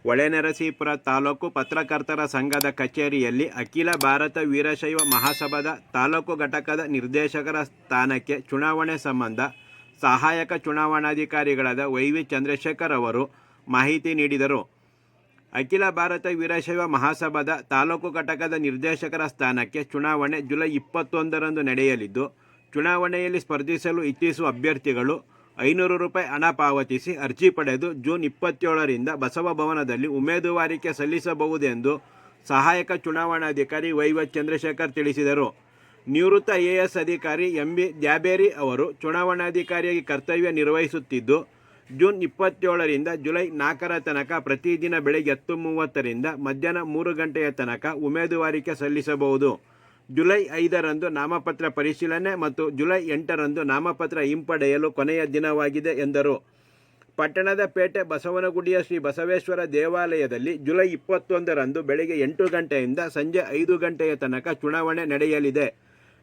ಹೊಳೆನರಸೀಪುರ ತಾಲೂಕು ಪತ್ರಕರ್ತರ ಸಂಘದ ಕಚೇರಿಯಲ್ಲಿ ಅಖಿಲ ಭಾರತ ವೀರಶೈವ ಮಹಾಸಭಾದ ತಾಲೂಕು ಘಟಕದ ನಿರ್ದೇಶಕರ ಸ್ಥಾನಕ್ಕೆ ಚುನಾವಣೆ ಸಂಬಂಧ ಸಹಾಯಕ ಚುನಾವಣಾಧಿಕಾರಿಗಳಾದ ವೈ.ವಿ. ಚಂದ್ರಶೇಖರ್ ಅವರು ಮಾಹಿತಿ ನೀಡಿದರು. ಅಖಿಲ ಭಾರತ ವೀರಶೈವ ಮಹಾಸಭಾದ ತಾಲೂಕು ಘಟಕದ ನಿರ್ದೇಶಕರ ಸ್ಥಾನಕ್ಕೆ ಚುನಾವಣೆ ಜುಲೈ 21ರಂದು ನಡೆಯಲಿದ್ದು, ಚುನಾವಣೆಯಲ್ಲಿ ಸ್ಪರ್ಧಿಸಲು ಇಚ್ಛಿಸುವ ಅಭ್ಯರ್ಥಿಗಳು ₹500 ಹಣ ಪಾವತಿಸಿ ಅರ್ಜಿ ಪಡೆದು ಜೂನ್ 27ರಿಂದ ಬಸವ ಭವನದಲ್ಲಿ ಉಮೇದುವಾರಿಕೆ ಸಲ್ಲಿಸಬಹುದೆಂದು ಸಹಾಯಕ ಚುನಾವಣಾಧಿಕಾರಿ ವೈ.ವಿ. ಚಂದ್ರಶೇಖರ್ ತಿಳಿಸಿದರು. ನಿವೃತ್ತ ಐಎಎಸ್ ಅಧಿಕಾರಿ ಎಂ.ಬಿ. ದ್ಯಾಬೇರಿ ಅವರು ಚುನಾವಣಾಧಿಕಾರಿಯಾಗಿ ಕರ್ತವ್ಯ ನಿರ್ವಹಿಸುತ್ತಿದ್ದು, ಜೂನ್ 27ರಿಂದ ಜುಲೈ 4ರ ತನಕ ಪ್ರತಿದಿನ ಬೆಳಗ್ಗೆ 10:30ರಿಂದ ಮಧ್ಯಾಹ್ನ 3 ಗಂಟೆಯ ತನಕ ಉಮೇದುವಾರಿಕೆ ಸಲ್ಲಿಸಬಹುದು. ಜುಲೈ 5ರಂದು ನಾಮಪತ್ರ ಪರಿಶೀಲನೆ ಮತ್ತು ಜುಲೈ 8ರಂದು ನಾಮಪತ್ರ ಹಿಂಪಡೆಯಲು ಕೊನೆಯ ದಿನವಾಗಿದೆ ಎಂದರು. ಪಟ್ಟಣದ ಪೇಟೆ ಬಸವನಗುಡಿಯ ಶ್ರೀ ಬಸವೇಶ್ವರ ದೇವಾಲಯದಲ್ಲಿ ಜುಲೈ 21ರಂದು ಬೆಳಗ್ಗೆ 8 ಗಂಟೆಯಿಂದ ಸಂಜೆ 5 ಗಂಟೆಯ ತನಕ ಚುನಾವಣೆ ನಡೆಯಲಿದೆ.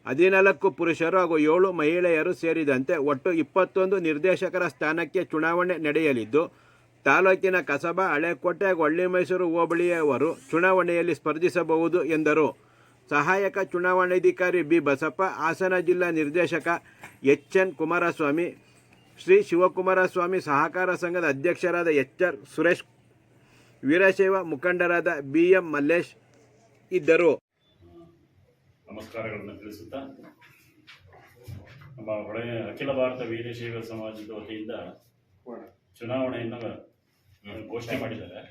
14 ಪುರುಷರು ಹಾಗೂ 7 ಮಹಿಳೆಯರು ಸೇರಿದಂತೆ ಒಟ್ಟು 21 ನಿರ್ದೇಶಕರ ಸ್ಥಾನಕ್ಕೆ ಚುನಾವಣೆ ನಡೆಯಲಿದ್ದು, ತಾಲೂಕಿನ ಕಸಬಾ, ಹಳೆಕೋಟೆ ಹಾಗೂ ಹಳ್ಳಿಮೈಸೂರು ಹೋಬಳಿಯವರು ಚುನಾವಣೆಯಲ್ಲಿ ಸ್ಪರ್ಧಿಸಬಹುದು ಎಂದರು. ಸಹಾಯಕ ಚುನಾವಣಾಧಿಕಾರಿ ಬಿ. ಬಸಪ್ಪ, ಹಾಸನ ಜಿಲ್ಲಾ ನಿರ್ದೇಶಕ ಎಚ್.ಎನ್. ಕುಮಾರಸ್ವಾಮಿ, ಶ್ರೀ ಶಿವಕುಮಾರಸ್ವಾಮಿ ಸಹಕಾರ ಸಂಘದ ಅಧ್ಯಕ್ಷರಾದ ಎಚ್.ಆರ್. ಸುರೇಶ್, ವೀರಶೈವ ಮುಖಂಡರಾದ ಬಿ.ಎಂ. ಮಲ್ಲೇಶ್ ಇದ್ದರು. ನಮಸ್ಕಾರಗಳನ್ನು ತಿಳಿಸುತ್ತಾ, ನಮ್ಮ ಅಖಿಲ ಭಾರತ ವೀರಶೈವ ಸಮಾಜದ ವತಿಯಿಂದ ಚುನಾವಣೆಯನ್ನು ಘೋಷಣೆ ಮಾಡಿದ್ದಾರೆ.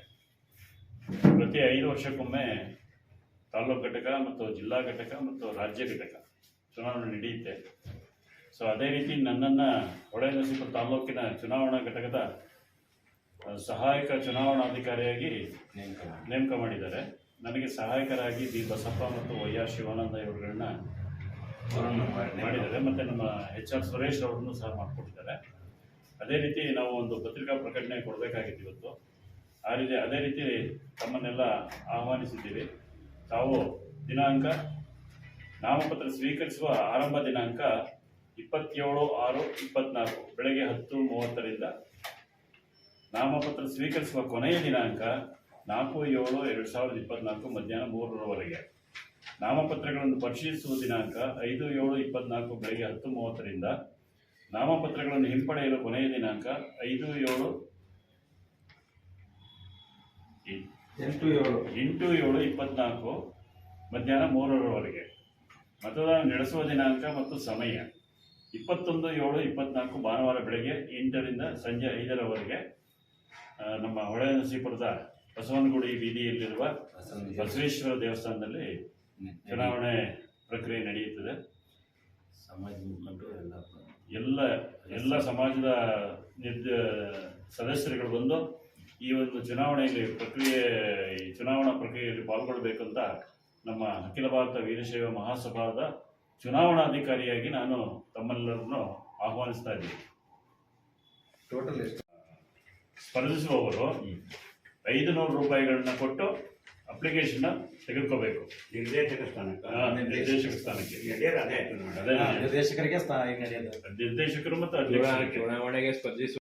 ಪ್ರತಿ 5 ವರ್ಷಕ್ಕೊಮ್ಮೆ ತಾಲೂಕು ಘಟಕ ಮತ್ತು ಜಿಲ್ಲಾ ಘಟಕ ಮತ್ತು ರಾಜ್ಯ ಘಟಕ ಚುನಾವಣೆ ನಡೆಯುತ್ತೆ. ಸೊ ಅದೇ ರೀತಿ ನನ್ನನ್ನು ಹೊಳೆನರಸೀಪುರ ತಾಲೂಕಿನ ಚುನಾವಣಾ ಘಟಕದ ಸಹಾಯಕ ಚುನಾವಣಾಧಿಕಾರಿಯಾಗಿ ನೇಮಕ ಮಾಡಿದ್ದಾರೆ. ನನಗೆ ಸಹಾಯಕರಾಗಿ ಬಿ. ಬಸಪ್ಪ ಮತ್ತು ವೈ.ಆರ್. ಶಿವಾನಂದ ಇವರುಗಳನ್ನ ಮಾಡಿದ್ದಾರೆ. ಮತ್ತು ನಮ್ಮ ಎಚ್.ಆರ್. ಸುರೇಶ್ ಅವರನ್ನು ಸಹ ಮಾಡಿಕೊಟ್ಟಿದ್ದಾರೆ. ಅದೇ ರೀತಿ ನಾವು ಒಂದು ಪತ್ರಿಕಾ ಪ್ರಕಟಣೆ ಕೊಡಬೇಕಾಗಿತ್ತು ಇವತ್ತು. ಅದೇ ರೀತಿ ತಮ್ಮನ್ನೆಲ್ಲ ಆಹ್ವಾನಿಸಿದ್ದೀವಿ. ತಾವು ದಿನಾಂಕ ನಾಮಪತ್ರ ಸ್ವೀಕರಿಸುವ ಆರಂಭ ದಿನಾಂಕ 27/6/24 ಬೆಳಗ್ಗೆ 10:30ರಿಂದ, ನಾಮಪತ್ರ ಸ್ವೀಕರಿಸುವ ಕೊನೆಯ ದಿನಾಂಕ 4/7/2024 ಮಧ್ಯಾಹ್ನ 3ರವರೆಗೆ. ನಾಮಪತ್ರಗಳನ್ನು ಪರಿಶೀಲಿಸುವ ದಿನಾಂಕ 5/7/24 ಬೆಳಗ್ಗೆ 10:30ರಿಂದ, ನಾಮಪತ್ರಗಳನ್ನು ಹಿಂಪಡೆಯಲು ಕೊನೆಯ ದಿನಾಂಕ 8/7/24 ಮಧ್ಯಾಹ್ನ 3ರವರೆಗೆ. ಮತದಾನ ನಡೆಸುವ ದಿನಾಂಕ ಮತ್ತು ಸಮಯ 21/7/24 ಭಾನುವಾರ ಬೆಳಗ್ಗೆ 8ರಿಂದ ಸಂಜೆ 5ರವರೆಗೆ ನಮ್ಮ ಹೊಳೆನರಸೀಪುರದ ಬಸವನಗುಡಿ ಬೀದಿಯಲ್ಲಿರುವ ಬಸವೇಶ್ವರ ದೇವಸ್ಥಾನದಲ್ಲಿ ಚುನಾವಣೆ ಪ್ರಕ್ರಿಯೆ ನಡೆಯುತ್ತದೆ. ಸಮಾಜದ ಮುಖಂಡರು ಎಲ್ಲ ಸಮಾಜದ ಸದಸ್ಯರುಗಳು ಬಂದು ಈ ಒಂದು ಚುನಾವಣಾ ಪ್ರಕ್ರಿಯೆಯಲ್ಲಿ ಪಾಲ್ಗೊಳ್ಳಬೇಕಂತ ನಮ್ಮ ಅಖಿಲ ಭಾರತ ವೀರಶೈವ ಮಹಾಸಭಾದ ಚುನಾವಣಾಧಿಕಾರಿಯಾಗಿ ನಾನು ತಮ್ಮೆಲ್ಲರನ್ನು ಆಹ್ವಾನಿಸ್ತಾ ಇದ್ದೀನಿ. ಟೋಟಲ್ ಎಷ್ಟು ಸ್ಪರ್ಧಿಸುವವರು ₹500 ಕೊಟ್ಟು ಅಪ್ಲಿಕೇಶನ್ ತೆಗೆದುಕೋಬೇಕು. ನಿರ್ದೇಶಕ ಸ್ಥಾನಕ್ಕೆ ನಿರ್ದೇಶಕರಿಗೆ ನಿರ್ದೇಶಕರು ಮತ್ತು ಅಧ್ಯಕ್ಷರಿಗೆ ಚುನಾವಣೆಗೆ ಸ್ಪರ್ಧಿಸುವ